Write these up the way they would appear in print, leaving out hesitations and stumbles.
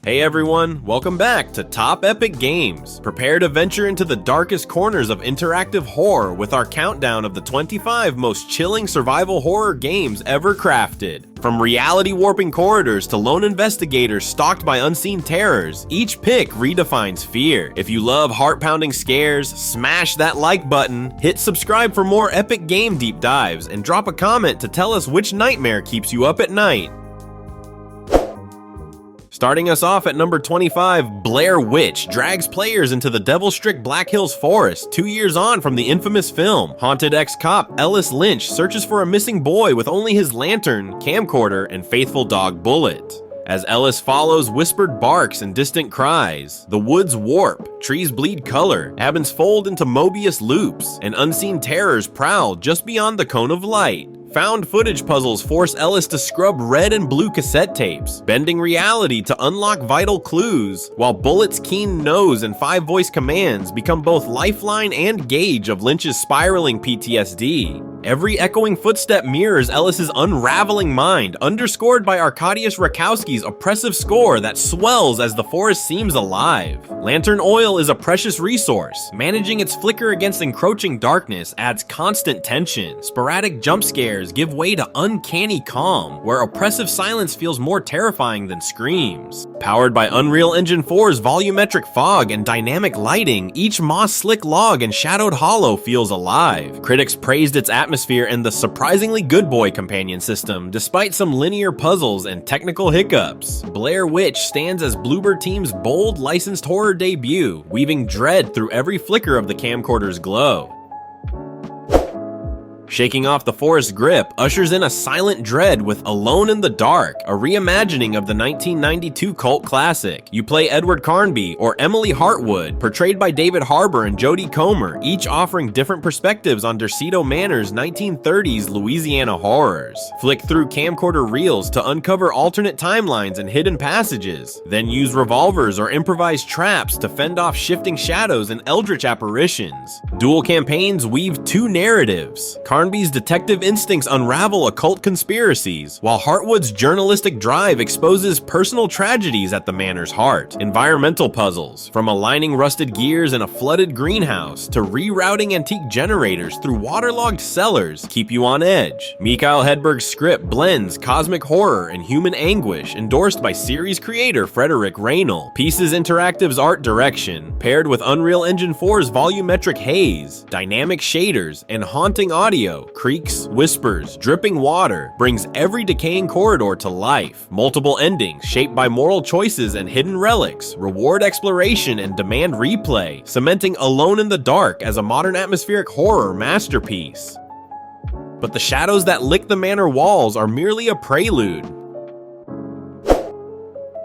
Hey everyone, welcome back to Top Epic Games. Prepare to venture into the darkest corners of interactive horror with our countdown of the 25 most chilling survival horror games ever crafted. From reality-warping corridors to lone investigators stalked by unseen terrors, each pick redefines fear. If you love heart-pounding scares, smash that like button, hit subscribe for more epic game deep dives, and drop a comment to tell us which nightmare keeps you up at night. Starting us off at number 25, Blair Witch drags players into the devil-strict Black Hills Forest 2 years on from the infamous film. Haunted ex-cop Ellis Lynch searches for a missing boy with only his lantern, camcorder, and faithful dog Bullet. As Ellis follows whispered barks and distant cries, the woods warp, trees bleed color, cabins fold into Mobius loops, and unseen terrors prowl just beyond the cone of light. Found footage puzzles force Ellis to scrub red and blue cassette tapes, bending reality to unlock vital clues, while Bullet's keen nose and 5-voice commands become both lifeline and gauge of Lynch's spiraling PTSD. Every echoing footstep mirrors Ellis's unraveling mind, underscored by Arkadiusz Rakowski's oppressive score that swells as the forest seems alive. Lantern oil is a precious resource. Managing its flicker against encroaching darkness adds constant tension. Sporadic jump scares give way to uncanny calm, where oppressive silence feels more terrifying than screams. Powered by Unreal Engine 4's volumetric fog and dynamic lighting, each moss-slick log and shadowed hollow feels alive. Critics praised its atmosphere and the surprisingly good boy companion system, despite some linear puzzles and technical hiccups. Blair Witch stands as Bloober Team's bold licensed horror debut, weaving dread through every flicker of the camcorder's glow. Shaking off the forest's grip ushers in a silent dread with Alone in the Dark, a reimagining of the 1992 cult classic. You play Edward Carnby or Emily Hartwood, portrayed by David Harbour and Jodie Comer, each offering different perspectives on Derceto Manor's 1930s Louisiana horrors. Flick through camcorder reels to uncover alternate timelines and hidden passages, then use revolvers or improvised traps to fend off shifting shadows and eldritch apparitions. Dual campaigns weave two narratives. Carnby's detective instincts unravel occult conspiracies, while Hartwood's journalistic drive exposes personal tragedies at the manor's heart. Environmental puzzles, from aligning rusted gears in a flooded greenhouse to rerouting antique generators through waterlogged cellars, keep you on edge. Mikhail Hedberg's script blends cosmic horror and human anguish, endorsed by series creator Frederick Raynal. Pieces Interactive's art direction, paired with Unreal Engine 4's volumetric haze, dynamic shaders, and haunting audio, creaks, whispers, dripping water, brings every decaying corridor to life. Multiple endings shaped by moral choices and hidden relics, reward exploration and demand replay, cementing Alone in the Dark as a modern atmospheric horror masterpiece. But the shadows that lick the manor walls are merely a prelude.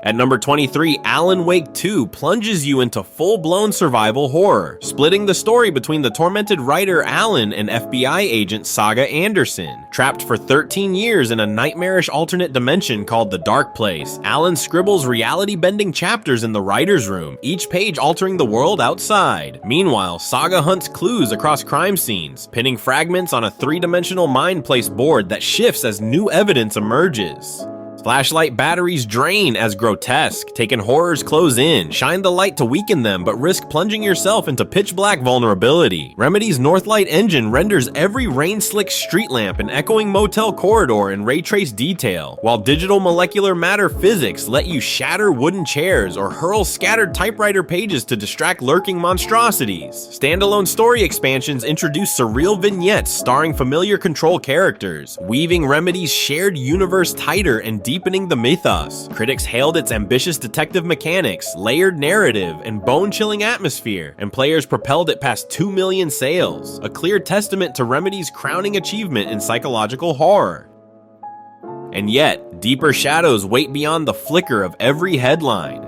At number 23, Alan Wake 2 plunges you into full-blown survival horror, splitting the story between the tormented writer Alan and FBI agent Saga Anderson. Trapped for 13 years in a nightmarish alternate dimension called the Dark Place, Alan scribbles reality-bending chapters in the writer's room, each page altering the world outside. Meanwhile, Saga hunts clues across crime scenes, pinning fragments on a three-dimensional mind-placed board that shifts as new evidence emerges. Flashlight batteries drain as grotesque, taking horrors close in, shine the light to weaken them but risk plunging yourself into pitch black vulnerability. Remedy's Northlight engine renders every rain-slick street lamp an echoing motel corridor in ray trace detail, while digital molecular matter physics let you shatter wooden chairs or hurl scattered typewriter pages to distract lurking monstrosities. Standalone story expansions introduce surreal vignettes starring familiar control characters, weaving Remedy's shared universe tighter and deepening the mythos. Critics hailed its ambitious detective mechanics, layered narrative, and bone-chilling atmosphere, and players propelled it past 2 million sales, a clear testament to Remedy's crowning achievement in psychological horror. And yet, deeper shadows wait beyond the flicker of every headline.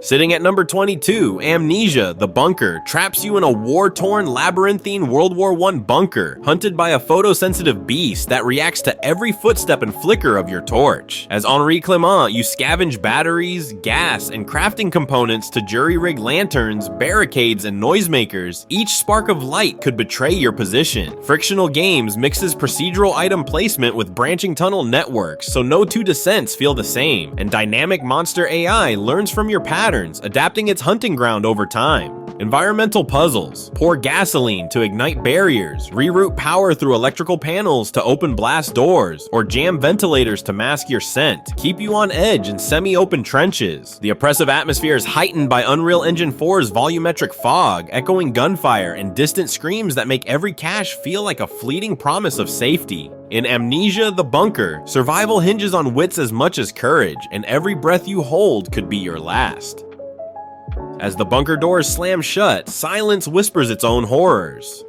Sitting at number 22, Amnesia, the Bunker, traps you in a war-torn, labyrinthine World War I bunker, hunted by a photosensitive beast that reacts to every footstep and flicker of your torch. As Henri Clement, you scavenge batteries, gas, and crafting components to jury-rig lanterns, barricades, and noisemakers. Each spark of light could betray your position. Frictional Games mixes procedural item placement with branching tunnel networks, so no two descents feel the same, and dynamic monster AI learns from your patterns, adapting its hunting ground over time. Environmental puzzles. Pour gasoline to ignite barriers, reroute power through electrical panels to open blast doors, or jam ventilators to mask your scent. Keep you on edge in semi-open trenches. The oppressive atmosphere is heightened by Unreal Engine 4's volumetric fog, echoing gunfire, and distant screams that make every cache feel like a fleeting promise of safety. In Amnesia, the Bunker, survival hinges on wits as much as courage, and every breath you hold could be your last. As the bunker doors slam shut, silence whispers its own horrors.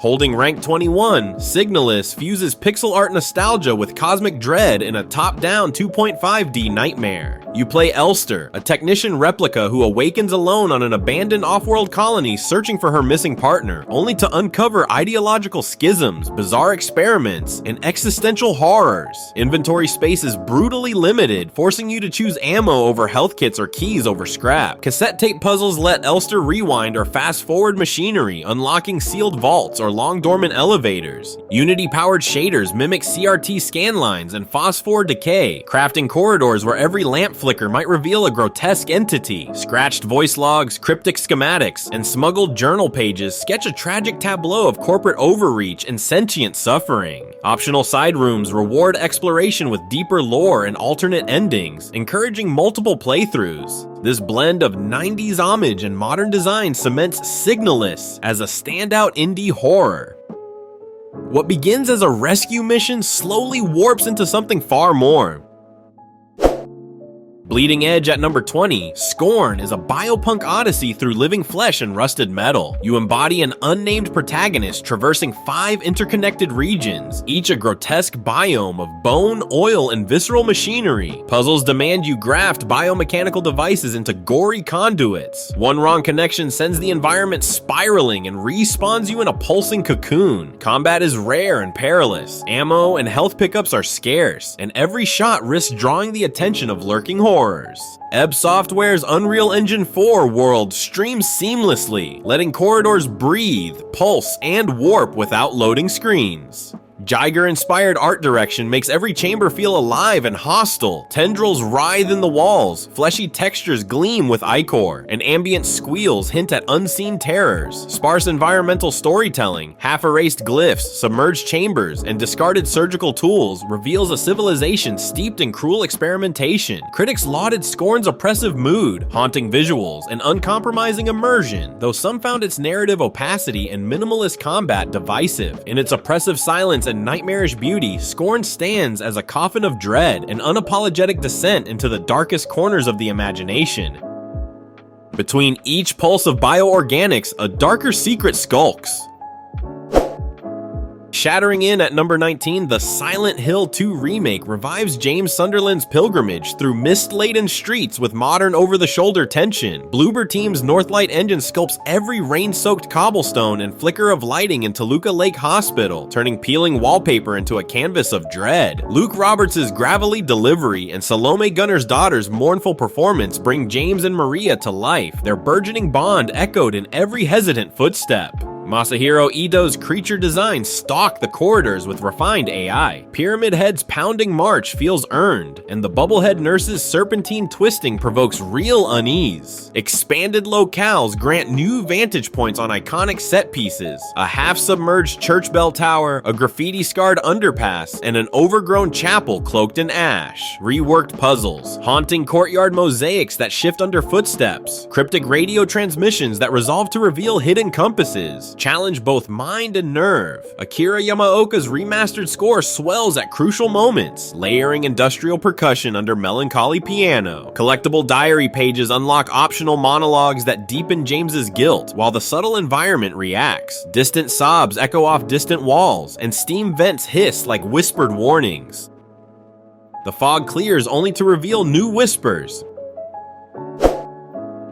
Holding rank 21, Signalis fuses pixel art nostalgia with cosmic dread in a top-down 2.5D nightmare. You play Elster, a technician replica who awakens alone on an abandoned off-world colony searching for her missing partner, only to uncover ideological schisms, bizarre experiments, and existential horrors. Inventory space is brutally limited, forcing you to choose ammo over health kits or keys over scrap. Cassette tape puzzles let Elster rewind or fast-forward machinery, unlocking sealed vaults or long dormant elevators. Unity-powered shaders mimic CRT scan lines and phosphor decay, crafting corridors where every lamp flicker might reveal a grotesque entity. Scratched voice logs, cryptic schematics, and smuggled journal pages sketch a tragic tableau of corporate overreach and sentient suffering. Optional side rooms reward exploration with deeper lore and alternate endings, encouraging multiple playthroughs. This blend of 90s homage and modern design cements Signalis as a standout indie horror. What begins as a rescue mission slowly warps into something far more. Bleeding Edge at number 20, Scorn is a biopunk odyssey through living flesh and rusted metal. You embody an unnamed protagonist traversing 5 interconnected regions, each a grotesque biome of bone, oil, and visceral machinery. Puzzles demand you graft biomechanical devices into gory conduits. One wrong connection sends the environment spiraling and respawns you in a pulsing cocoon. Combat is rare and perilous. Ammo and health pickups are scarce, and every shot risks drawing the attention of lurking horrors. Ebb Software's Unreal Engine 4 world streams seamlessly, letting corridors breathe, pulse, and warp without loading screens. Giger-inspired art direction makes every chamber feel alive and hostile. Tendrils writhe in the walls, fleshy textures gleam with ichor, and ambient squeals hint at unseen terrors. Sparse environmental storytelling, half-erased glyphs, submerged chambers, and discarded surgical tools reveals a civilization steeped in cruel experimentation. Critics lauded Scorn's oppressive mood, haunting visuals, and uncompromising immersion, though some found its narrative opacity and minimalist combat divisive. In its oppressive silence and nightmarish beauty, Scorn stands as a coffin of dread, an unapologetic descent into the darkest corners of the imagination. Between each pulse of bioorganics, a darker secret skulks. Shattering in at number 19, the Silent Hill 2 remake revives James Sunderland's pilgrimage through mist-laden streets with modern over-the-shoulder tension. Bloober Team's Northlight engine sculpts every rain-soaked cobblestone and flicker of lighting in Toluca Lake Hospital, turning peeling wallpaper into a canvas of dread. Luke Roberts' gravelly delivery and Salome Gunner's daughter's mournful performance bring James and Maria to life, their burgeoning bond echoed in every hesitant footstep. Masahiro Ito's creature designs stalk the corridors with refined AI. Pyramid Head's pounding march feels earned, and the Bubblehead Nurse's serpentine twisting provokes real unease. Expanded locales grant new vantage points on iconic set pieces. A half-submerged church bell tower, a graffiti-scarred underpass, and an overgrown chapel cloaked in ash. Reworked puzzles, haunting courtyard mosaics that shift under footsteps, cryptic radio transmissions that resolve to reveal hidden compasses, challenge both mind and nerve. Akira Yamaoka's remastered score swells at crucial moments, layering industrial percussion under melancholy piano. Collectible diary pages unlock optional monologues that deepen James's guilt, while the subtle environment reacts. Distant sobs echo off distant walls, and steam vents hiss like whispered warnings. The fog clears only to reveal new whispers.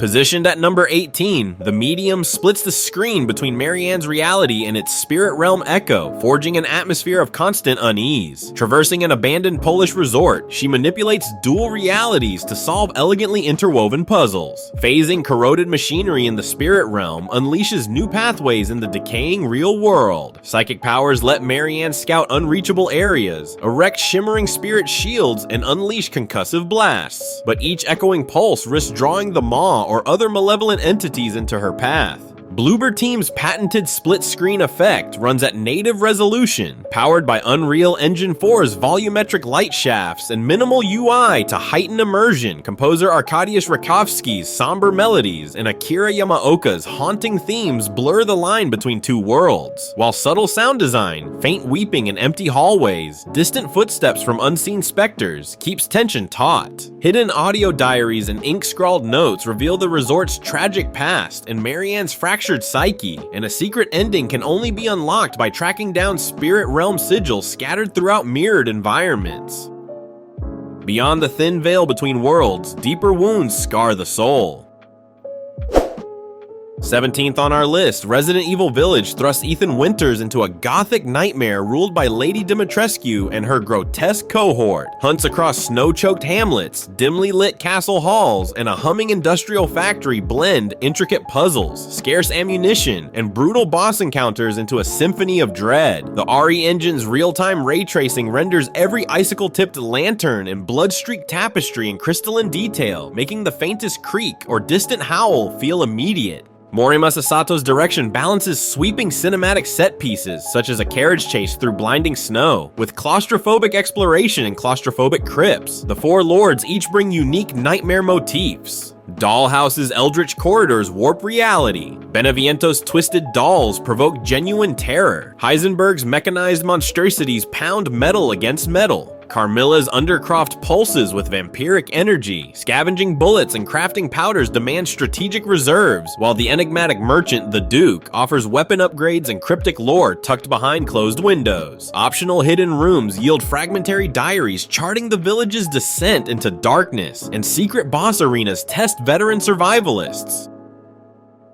Positioned at number 18, the medium splits the screen between Marianne's reality and its spirit realm echo, forging an atmosphere of constant unease. Traversing an abandoned Polish resort, she manipulates dual realities to solve elegantly interwoven puzzles. Phasing corroded machinery in the spirit realm unleashes new pathways in the decaying real world. Psychic powers let Marianne scout unreachable areas, erect shimmering spirit shields, and unleash concussive blasts. But each echoing pulse risks drawing the maw or other malevolent entities into her path. Bloober Team's patented split-screen effect runs at native resolution, powered by Unreal Engine 4's volumetric light shafts and minimal UI to heighten immersion. Composer Arkadiusz Rakowski's somber melodies and Akira Yamaoka's haunting themes blur the line between two worlds, while subtle sound design, faint weeping in empty hallways, distant footsteps from unseen specters keeps tension taut. Hidden audio diaries and ink-scrawled notes reveal the resort's tragic past and Marianne's fractured psyche, and a secret ending can only be unlocked by tracking down spirit realm sigils scattered throughout mirrored environments. Beyond the thin veil between worlds, deeper wounds scar the soul. 17th on our list, Resident Evil Village thrusts Ethan Winters into a gothic nightmare ruled by Lady Dimitrescu and her grotesque cohort. Hunts across snow-choked hamlets, dimly lit castle halls, and a humming industrial factory blend intricate puzzles, scarce ammunition, and brutal boss encounters into a symphony of dread. The RE engine's real-time ray tracing renders every icicle-tipped lantern and blood-streaked tapestry in crystalline detail, making the faintest creak or distant howl feel immediate. Mori Masasato's direction balances sweeping cinematic set pieces, such as a carriage chase through blinding snow, with claustrophobic exploration and claustrophobic crypts. The four lords each bring unique nightmare motifs. Dollhouse's eldritch corridors warp reality. Beneviento's twisted dolls provoke genuine terror. Heisenberg's mechanized monstrosities pound metal against metal. Carmilla's Undercroft pulses with vampiric energy. Scavenging bullets and crafting powders demand strategic reserves, while the enigmatic merchant, the Duke, offers weapon upgrades and cryptic lore tucked behind closed windows. Optional hidden rooms yield fragmentary diaries charting the village's descent into darkness, and secret boss arenas test veteran survivalists.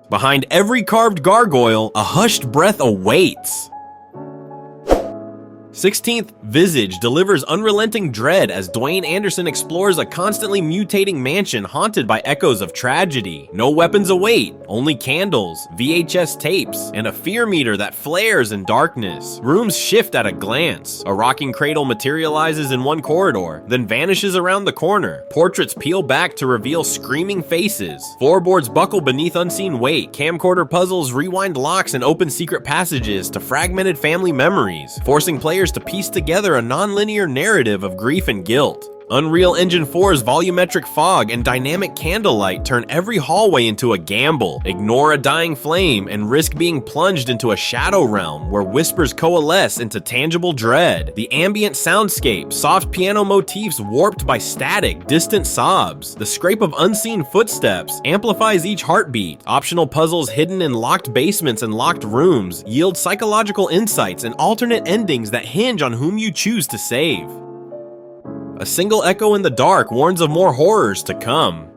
Behind every carved gargoyle, a hushed breath awaits. 16th, Visage delivers unrelenting dread as Dwayne Anderson explores a constantly mutating mansion haunted by echoes of tragedy. No weapons await, only candles, VHS tapes, and a fear meter that flares in darkness. Rooms shift at a glance. A rocking cradle materializes in one corridor, then vanishes around the corner. Portraits peel back to reveal screaming faces. Floorboards buckle beneath unseen weight. Camcorder puzzles rewind locks and open secret passages to fragmented family memories, forcing players to piece together a non-linear narrative of grief and guilt. Unreal Engine 4's volumetric fog and dynamic candlelight turn every hallway into a gamble. Ignore a dying flame and risk being plunged into a shadow realm where whispers coalesce into tangible dread. The ambient soundscape, soft piano motifs warped by static, distant sobs. The scrape of unseen footsteps amplifies each heartbeat. Optional puzzles hidden in locked basements and locked rooms yield psychological insights and alternate endings that hinge on whom you choose to save. A single echo in the dark warns of more horrors to come.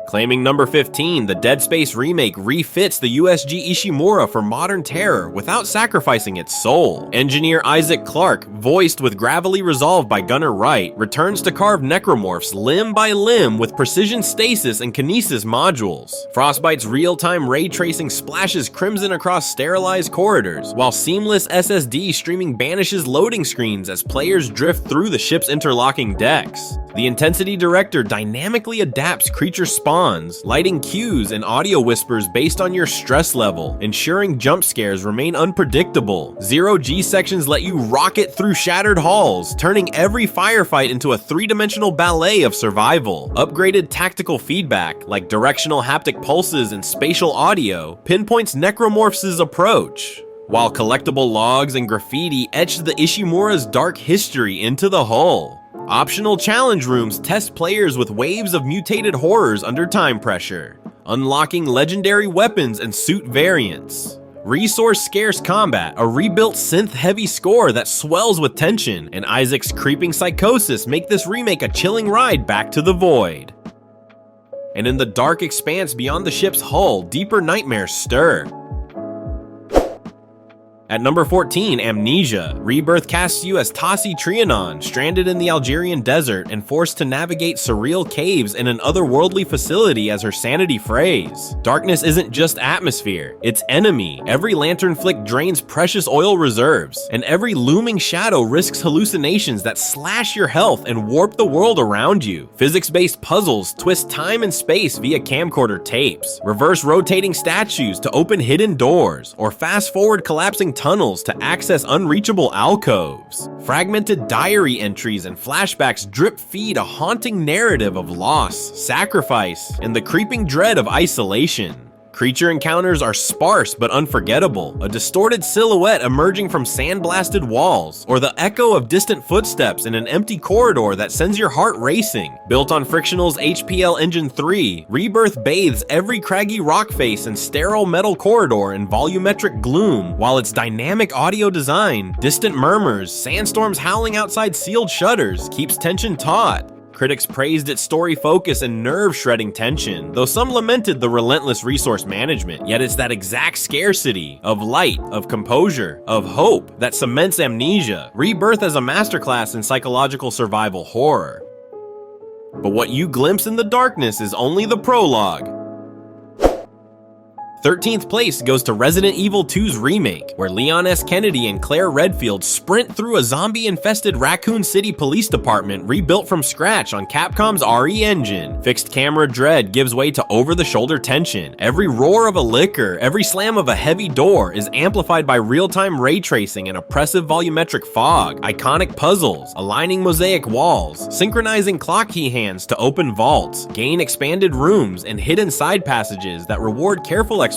Claiming number 15, the Dead Space remake refits the USG Ishimura for modern terror without sacrificing its soul. Engineer Isaac Clarke, voiced with gravelly resolve by Gunnar Wright, returns to carve necromorphs limb by limb with precision stasis and kinesis modules. Frostbite's real-time ray tracing splashes crimson across sterilized corridors, while seamless SSD streaming banishes loading screens as players drift through the ship's interlocking decks. The Intensity Director dynamically adapts creature spawns, lighting cues and audio whispers based on your stress level, ensuring jump scares remain unpredictable. Zero-G sections let you rocket through shattered halls, turning every firefight into a three-dimensional ballet of survival. Upgraded tactical feedback, like directional haptic pulses and spatial audio, pinpoints necromorphs' approach, while collectible logs and graffiti etch the Ishimura's dark history into the hull. Optional challenge rooms test players with waves of mutated horrors under time pressure, unlocking legendary weapons and suit variants. Resource-scarce combat, a rebuilt synth-heavy score that swells with tension, and Isaac's creeping psychosis make this remake a chilling ride back to the void. And in the dark expanse beyond the ship's hull, deeper nightmares stir. At number 14, Amnesia. Rebirth casts you as Tassi Trianon, stranded in the Algerian desert and forced to navigate surreal caves in an otherworldly facility as her sanity frays. Darkness isn't just atmosphere, it's enemy. Every lantern flick drains precious oil reserves, and every looming shadow risks hallucinations that slash your health and warp the world around you. Physics-based puzzles twist time and space via camcorder tapes, reverse rotating statues to open hidden doors, or fast-forward collapsing tunnels to access unreachable alcoves. Fragmented diary entries and flashbacks drip feed a haunting narrative of loss, sacrifice, and the creeping dread of isolation. Creature encounters are sparse but unforgettable, a distorted silhouette emerging from sandblasted walls, or the echo of distant footsteps in an empty corridor that sends your heart racing. Built on Frictional's HPL Engine 3, Rebirth bathes every craggy rock face and sterile metal corridor in volumetric gloom, while its dynamic audio design, distant murmurs, sandstorms howling outside sealed shutters, keeps tension taut. Critics praised its story focus and nerve-shredding tension, though some lamented the relentless resource management. Yet it's that exact scarcity of light, of composure, of hope that cements Amnesia. Rebirth as a masterclass in psychological survival horror. But what you glimpse in the darkness is only the prologue. 13th place goes to Resident Evil 2's remake, where Leon S. Kennedy and Claire Redfield sprint through a zombie-infested Raccoon City Police Department rebuilt from scratch on Capcom's RE engine. Fixed camera dread gives way to over-the-shoulder tension. Every roar of a licker, every slam of a heavy door is amplified by real-time ray tracing and oppressive volumetric fog. Iconic puzzles, aligning mosaic walls, synchronizing clock key hands to open vaults, gain expanded rooms, and hidden side passages that reward careful exploration.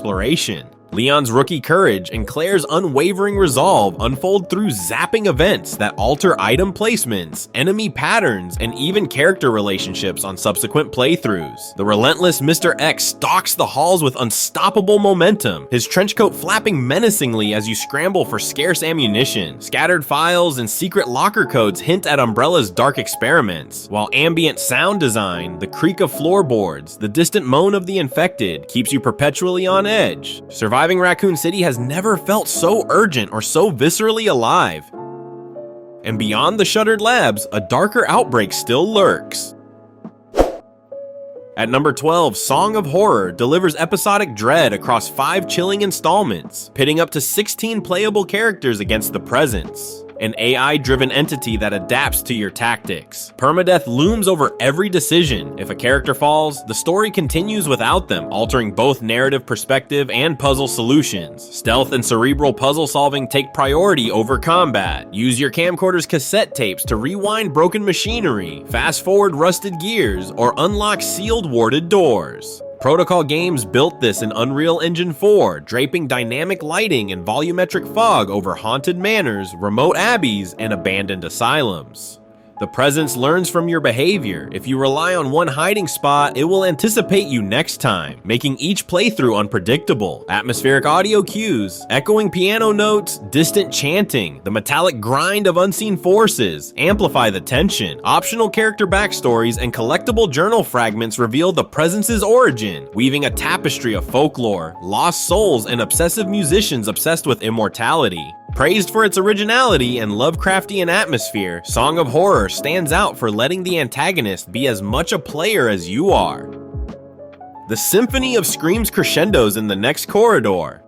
Leon's rookie courage and Claire's unwavering resolve unfold through zapping events that alter item placements, enemy patterns, and even character relationships on subsequent playthroughs. The relentless Mr. X stalks the halls with unstoppable momentum, his trenchcoat flapping menacingly as you scramble for scarce ammunition. Scattered files and secret locker codes hint at Umbrella's dark experiments, while ambient sound design, the creak of floorboards, the distant moan of the infected keeps you perpetually on edge. Surviving Raccoon City has never felt so urgent or so viscerally alive. And beyond the shuttered labs, a darker outbreak still lurks. At number 12, Song of Horror delivers episodic dread across 5 chilling installments, pitting up to 16 playable characters against the Presence, an AI-driven entity that adapts to your tactics. Permadeath looms over every decision. If a character falls, the story continues without them, altering both narrative perspective and puzzle solutions. Stealth and cerebral puzzle solving take priority over combat. Use your camcorder's cassette tapes to rewind broken machinery, fast-forward rusted gears, or unlock sealed warded doors. Protocol Games built this in Unreal Engine 4, draping dynamic lighting and volumetric fog over haunted manors, remote abbeys, and abandoned asylums. The Presence learns from your behavior. If you rely on one hiding spot, it will anticipate you next time, making each playthrough unpredictable. Atmospheric audio cues, echoing piano notes, distant chanting, the metallic grind of unseen forces amplify the tension. Optional character backstories and collectible journal fragments reveal the Presence's origin, weaving a tapestry of folklore, lost souls, and obsessive musicians obsessed with immortality. Praised for its originality and Lovecraftian atmosphere, Song of Horror stands out for letting the antagonist be as much a player as you are. The symphony of screams crescendos in the next corridor.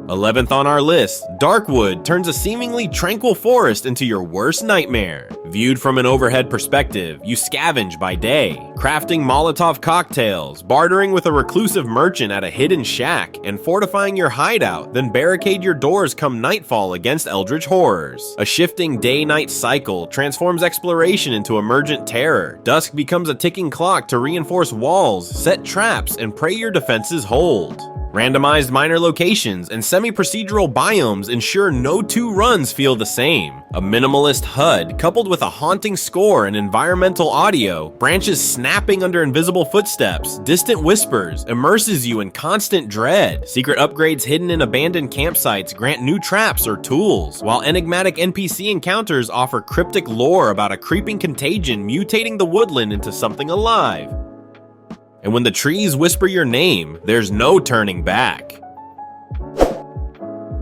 11th on our list, Darkwood turns a seemingly tranquil forest into your worst nightmare. Viewed from an overhead perspective, you scavenge by day, crafting Molotov cocktails, bartering with a reclusive merchant at a hidden shack, and fortifying your hideout, then barricade your doors come nightfall against eldritch horrors. A shifting day-night cycle transforms exploration into emergent terror. Dusk becomes a ticking clock to reinforce walls, set traps, and pray your defenses hold. Randomized minor locations and semi-procedural biomes ensure no two runs feel the same. A minimalist HUD, coupled with a haunting score and environmental audio, branches snapping under invisible footsteps, distant whispers, immerses you in constant dread. Secret upgrades hidden in abandoned campsites grant new traps or tools, while enigmatic NPC encounters offer cryptic lore about a creeping contagion mutating the woodland into something alive. And when the trees whisper your name, there's no turning back.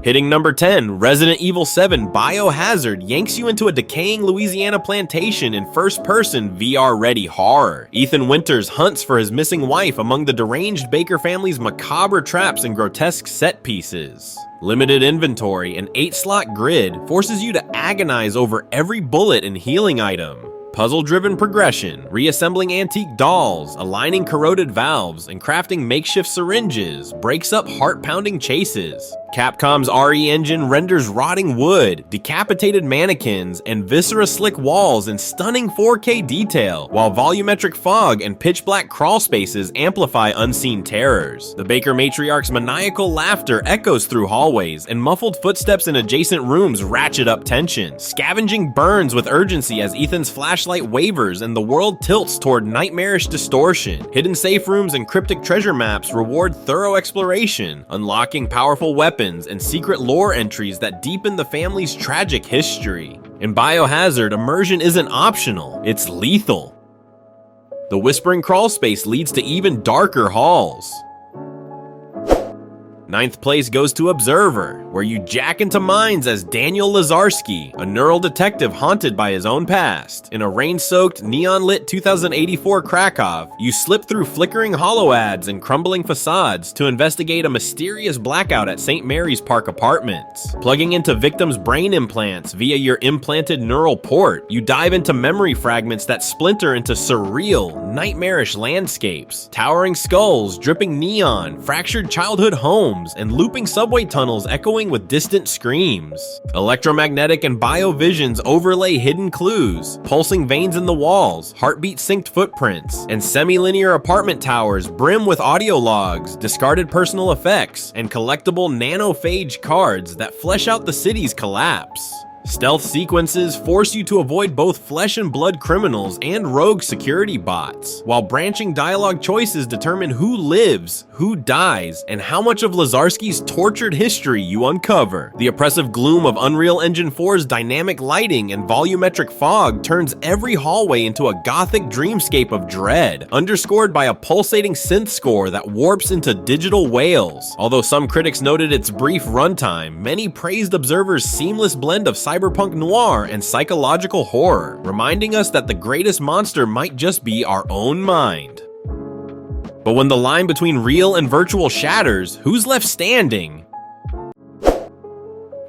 Hitting number 10, Resident Evil 7 Biohazard yanks you into a decaying Louisiana plantation in first-person VR-ready horror. Ethan Winters hunts for his missing wife among the deranged Baker family's macabre traps and grotesque set pieces. Limited inventory and 8-slot grid forces you to agonize over every bullet and healing item. Puzzle-driven progression, reassembling antique dolls, aligning corroded valves, and crafting makeshift syringes breaks up heart-pounding chases. Capcom's RE engine renders rotting wood, decapitated mannequins, and viscera-slick walls in stunning 4K detail, while volumetric fog and pitch-black crawl spaces amplify unseen terrors. The Baker matriarch's maniacal laughter echoes through hallways, and muffled footsteps in adjacent rooms ratchet up tension. Scavenging burns with urgency as Ethan's flashlight wavers and the world tilts toward nightmarish distortion. Hidden safe rooms and cryptic treasure maps reward thorough exploration, unlocking powerful weapons and secret lore entries that deepen the family's tragic history. In Biohazard, immersion isn't optional, it's lethal. The Whispering Crawl Space leads to even darker halls. 9th place goes to Observer, where you jack into minds as Daniel Lazarski, a neural detective haunted by his own past. In a rain-soaked, neon-lit 2084 Krakow, you slip through flickering holo ads and crumbling facades to investigate a mysterious blackout at St. Mary's Park Apartments. Plugging into victims' brain implants via your implanted neural port, you dive into memory fragments that splinter into surreal, nightmarish landscapes. Towering skulls, dripping neon, fractured childhood homes, and looping subway tunnels echoing with distant screams. Electromagnetic and biovisions overlay hidden clues, pulsing veins in the walls, heartbeat-synced footprints, and semi-linear apartment towers brim with audio logs, discarded personal effects, and collectible nanophage cards that flesh out the city's collapse. Stealth sequences force you to avoid both flesh and blood criminals and rogue security bots, while branching dialogue choices determine who lives, who dies, and how much of Lazarski's tortured history you uncover. The oppressive gloom of Unreal Engine 4's dynamic lighting and volumetric fog turns every hallway into a gothic dreamscape of dread, underscored by a pulsating synth score that warps into digital wails. Although some critics noted its brief runtime, many praised Observer's seamless blend of cyberpunk noir and psychological horror, reminding us that the greatest monster might just be our own mind. But when the line between real and virtual shatters, who's left standing?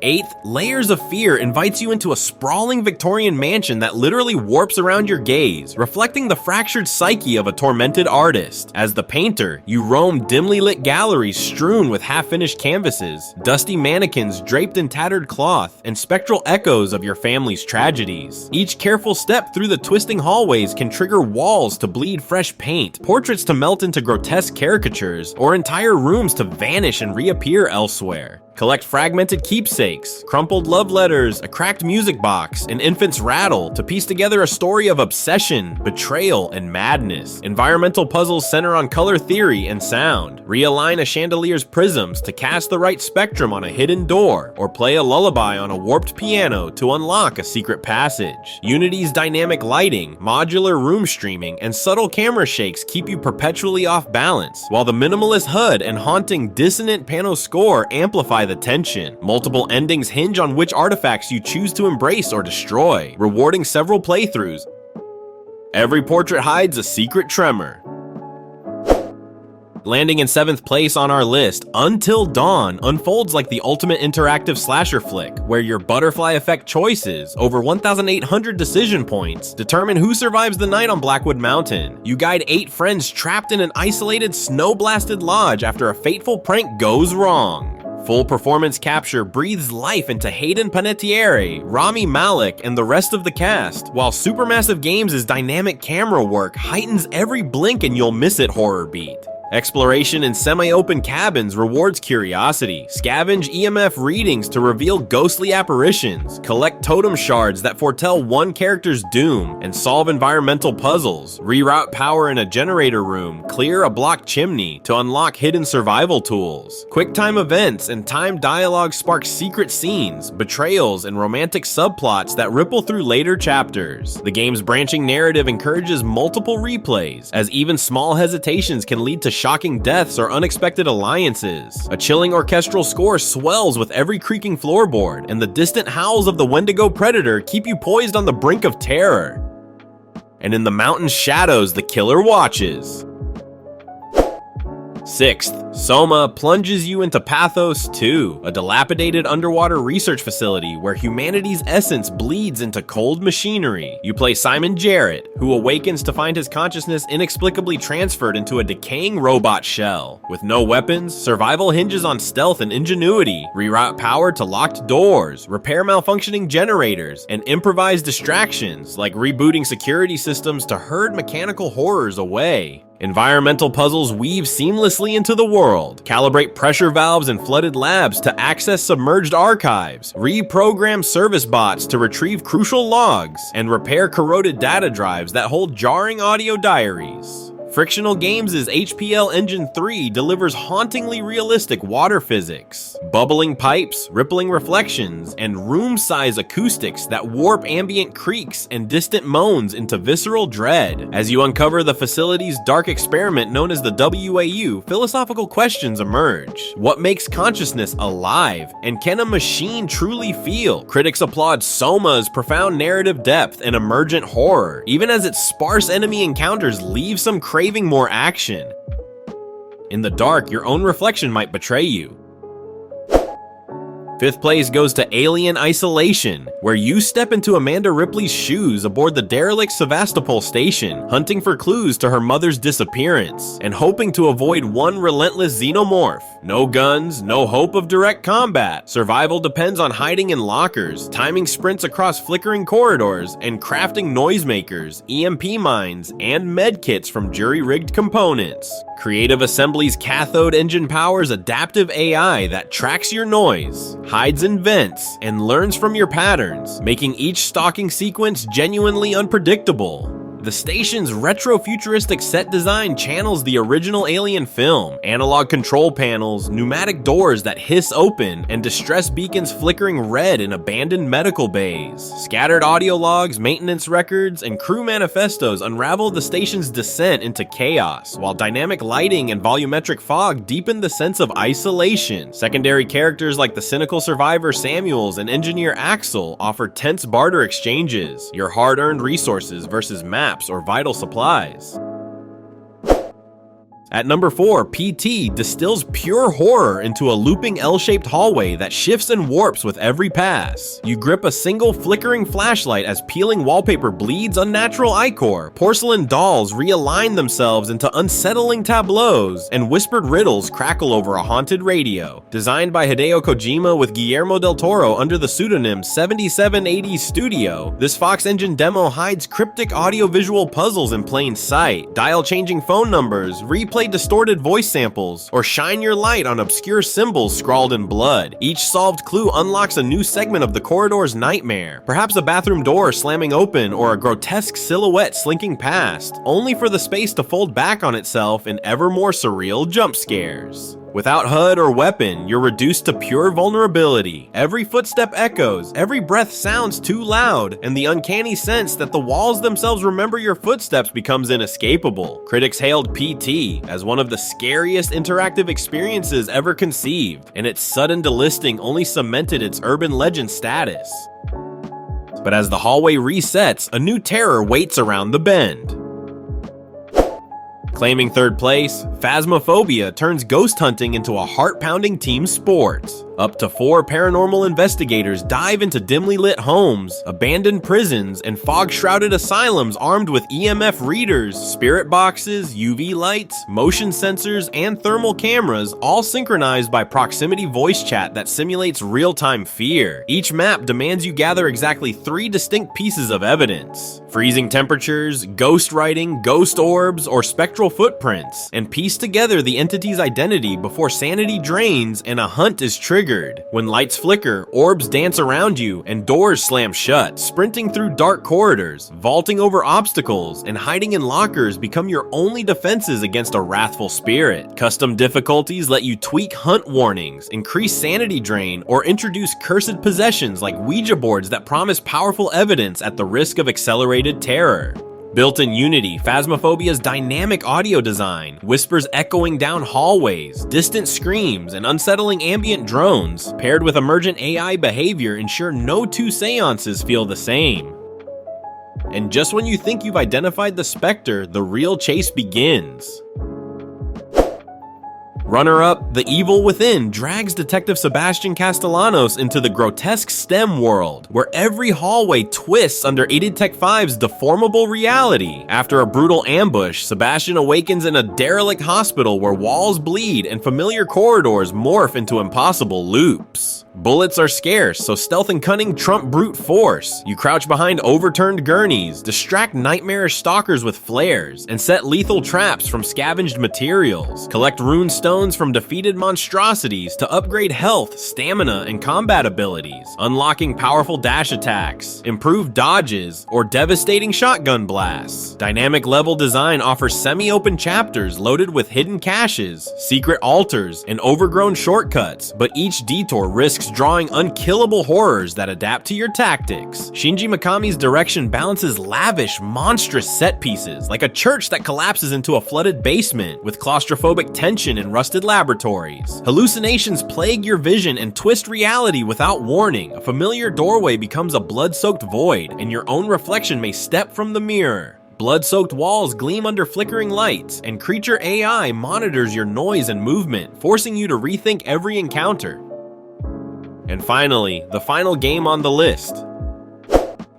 8th, Layers of Fear invites you into a sprawling Victorian mansion that literally warps around your gaze, reflecting the fractured psyche of a tormented artist. As the painter, you roam dimly lit galleries strewn with half-finished canvases, dusty mannequins draped in tattered cloth, and spectral echoes of your family's tragedies. Each careful step through the twisting hallways can trigger walls to bleed fresh paint, portraits to melt into grotesque caricatures, or entire rooms to vanish and reappear elsewhere. Collect fragmented keepsakes, crumpled love letters, a cracked music box, an infant's rattle to piece together a story of obsession, betrayal, and madness. Environmental puzzles center on color theory and sound. Realign a chandelier's prisms to cast the right spectrum on a hidden door, or play a lullaby on a warped piano to unlock a secret passage. Unity's dynamic lighting, modular room streaming, and subtle camera shakes keep you perpetually off balance, while the minimalist HUD and haunting dissonant piano score amplify the tension. Multiple endings hinge on which artifacts you choose to embrace or destroy, rewarding several playthroughs. Every portrait hides a secret tremor. Landing in 7th place on our list, Until Dawn unfolds like the ultimate interactive slasher flick, where your butterfly effect choices, over 1,800 decision points, determine who survives the night on Blackwood Mountain. You guide 8 friends trapped in an isolated, snow-blasted lodge after a fateful prank goes wrong. Full performance capture breathes life into Hayden Panettiere, Rami Malek, and the rest of the cast, while Supermassive Games' dynamic camera work heightens every blink and you'll miss it horror beat. Exploration in semi-open cabins rewards curiosity. Scavenge EMF readings to reveal ghostly apparitions. Collect totem shards that foretell one character's doom, and solve environmental puzzles. Reroute power in a generator room. Clear a blocked chimney to unlock hidden survival tools. QuickTime events and timed dialogue spark secret scenes, betrayals, and romantic subplots that ripple through later chapters. The game's branching narrative encourages multiple replays, as even small hesitations can lead to shocking deaths or unexpected alliances. A chilling orchestral score swells with every creaking floorboard, and the distant howls of the Wendigo predator keep you poised on the brink of terror. And in the mountain shadows, the killer watches. 6th, Soma plunges you into Pathos 2, a dilapidated underwater research facility where humanity's essence bleeds into cold machinery. You play Simon Jarrett, who awakens to find his consciousness inexplicably transferred into a decaying robot shell. With no weapons, survival hinges on stealth and ingenuity. Reroute power to locked doors, repair malfunctioning generators, and improvise distractions like rebooting security systems to herd mechanical horrors away. Environmental puzzles weave seamlessly into the world. Calibrate pressure valves in flooded labs to access submerged archives. Reprogram service bots to retrieve crucial logs. And repair corroded data drives that hold jarring audio diaries. Frictional Games' HPL Engine 3 delivers hauntingly realistic water physics, bubbling pipes, rippling reflections, and room-size acoustics that warp ambient creaks and distant moans into visceral dread. As you uncover the facility's dark experiment known as the WAU, philosophical questions emerge. What makes consciousness alive? And can a machine truly feel? Critics applaud Soma's profound narrative depth and emergent horror, even as its sparse enemy encounters leave some craving more action. In the dark, your own reflection might betray you. 5th place goes to Alien Isolation, where you step into Amanda Ripley's shoes aboard the derelict Sevastopol station, hunting for clues to her mother's disappearance, and hoping to avoid one relentless xenomorph. No guns, no hope of direct combat. Survival depends on hiding in lockers, timing sprints across flickering corridors, and crafting noisemakers, EMP mines, and medkits from jury-rigged components. Creative Assembly's cathode engine powers adaptive AI that tracks your noise, hides in vents, and learns from your patterns, making each stalking sequence genuinely unpredictable. The station's retro-futuristic set design channels the original Alien film. Analog control panels, pneumatic doors that hiss open, and distress beacons flickering red in abandoned medical bays. Scattered audio logs, maintenance records, and crew manifestos unravel the station's descent into chaos, while dynamic lighting and volumetric fog deepen the sense of isolation. Secondary characters like the cynical survivor Samuels and engineer Axel offer tense barter exchanges, your hard-earned resources versus maps or vital supplies. At number 4, PT distills pure horror into a looping L-shaped hallway that shifts and warps with every pass. You grip a single flickering flashlight as peeling wallpaper bleeds unnatural ichor, porcelain dolls realign themselves into unsettling tableaus, and whispered riddles crackle over a haunted radio. Designed by Hideo Kojima with Guillermo del Toro under the pseudonym 7780 Studio, this Fox Engine demo hides cryptic audiovisual puzzles in plain sight, dial-changing phone numbers, replay distorted voice samples, or shine your light on obscure symbols scrawled in blood. Each solved clue unlocks a new segment of the corridor's nightmare, perhaps a bathroom door slamming open or a grotesque silhouette slinking past, only for the space to fold back on itself in ever more surreal jump scares. Without HUD or weapon, you're reduced to pure vulnerability. Every footstep echoes, every breath sounds too loud, and the uncanny sense that the walls themselves remember your footsteps becomes inescapable. Critics hailed PT as one of the scariest interactive experiences ever conceived, and its sudden delisting only cemented its urban legend status. But as the hallway resets, a new terror waits around the bend. Claiming 3rd place, Phasmophobia turns ghost hunting into a heart-pounding team sport. Up to 4 paranormal investigators dive into dimly lit homes, abandoned prisons, and fog-shrouded asylums armed with EMF readers, spirit boxes, UV lights, motion sensors, and thermal cameras, all synchronized by proximity voice chat that simulates real-time fear. Each map demands you gather exactly 3 distinct pieces of evidence: freezing temperatures, ghost writing, ghost orbs, or spectral footprints, and piece together the entity's identity before sanity drains and a hunt is triggered. When lights flicker, orbs dance around you, and doors slam shut. Sprinting through dark corridors, vaulting over obstacles, and hiding in lockers become your only defenses against a wrathful spirit. Custom difficulties let you tweak hunt warnings, increase sanity drain, or introduce cursed possessions like Ouija boards that promise powerful evidence at the risk of accelerated terror. Built-in Unity, Phasmophobia's dynamic audio design, whispers echoing down hallways, distant screams, and unsettling ambient drones, paired with emergent AI behavior, ensure no 2 seances feel the same. And just when you think you've identified the specter, the real chase begins. Runner-up, The Evil Within drags Detective Sebastian Castellanos into the grotesque STEM world, where every hallway twists under Tech 5's deformable reality. After a brutal ambush, Sebastian awakens in a derelict hospital where walls bleed and familiar corridors morph into impossible loops. Bullets are scarce, so stealth and cunning trump brute force. You crouch behind overturned gurneys, distract nightmarish stalkers with flares, and set lethal traps from scavenged materials. Collect rune stones from defeated monstrosities to upgrade health, stamina, and combat abilities, unlocking powerful dash attacks, improved dodges, or devastating shotgun blasts. Dynamic level design offers semi-open chapters loaded with hidden caches, secret altars, and overgrown shortcuts, but each detour risks drawing unkillable horrors that adapt to your tactics. Shinji Mikami's direction balances lavish, monstrous set pieces, like a church that collapses into a flooded basement, with claustrophobic tension and rusted laboratories. Hallucinations plague your vision and twist reality without warning. A familiar doorway becomes a blood-soaked void, and your own reflection may step from the mirror. Blood-soaked walls gleam under flickering lights, and creature AI monitors your noise and movement, forcing you to rethink every encounter. And finally, the final game on the list.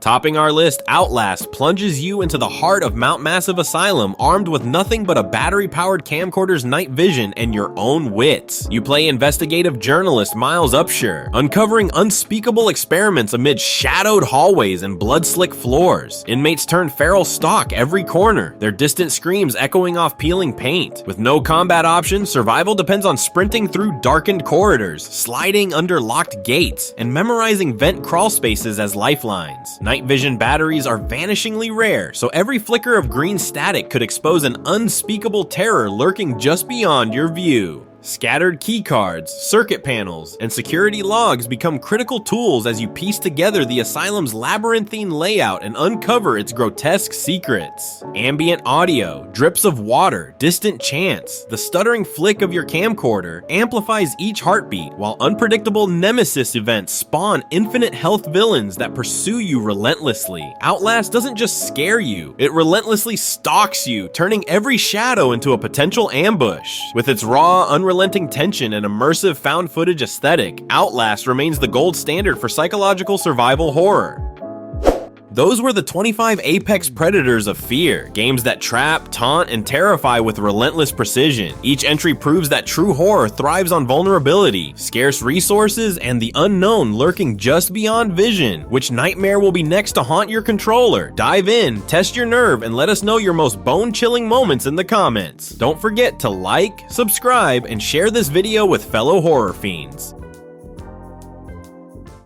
Topping our list, Outlast plunges you into the heart of Mount Massive Asylum, armed with nothing but a battery-powered camcorder's night vision and your own wits. You play investigative journalist Miles Upshur, uncovering unspeakable experiments amid shadowed hallways and blood-slick floors. Inmates turn feral stalk every corner, their distant screams echoing off peeling paint. With no combat options, survival depends on sprinting through darkened corridors, sliding under locked gates, and memorizing vent crawl spaces as lifelines. Night vision batteries are vanishingly rare, so every flicker of green static could expose an unspeakable terror lurking just beyond your view. Scattered keycards, circuit panels, and security logs become critical tools as you piece together the asylum's labyrinthine layout and uncover its grotesque secrets. Ambient audio, drips of water, distant chants, the stuttering flick of your camcorder amplifies each heartbeat, while unpredictable nemesis events spawn infinite health villains that pursue you relentlessly. Outlast doesn't just scare you, it relentlessly stalks you, turning every shadow into a potential ambush. With its raw, unrelenting tension and immersive found footage aesthetic, Outlast remains the gold standard for psychological survival horror. Those were the 25 apex predators of fear, games that trap, taunt, and terrify with relentless precision. Each entry proves that true horror thrives on vulnerability, scarce resources, and the unknown lurking just beyond vision. Which nightmare will be next to haunt your controller? Dive in, test your nerve, and let us know your most bone-chilling moments in the comments. Don't forget to like, subscribe, and share this video with fellow horror fiends.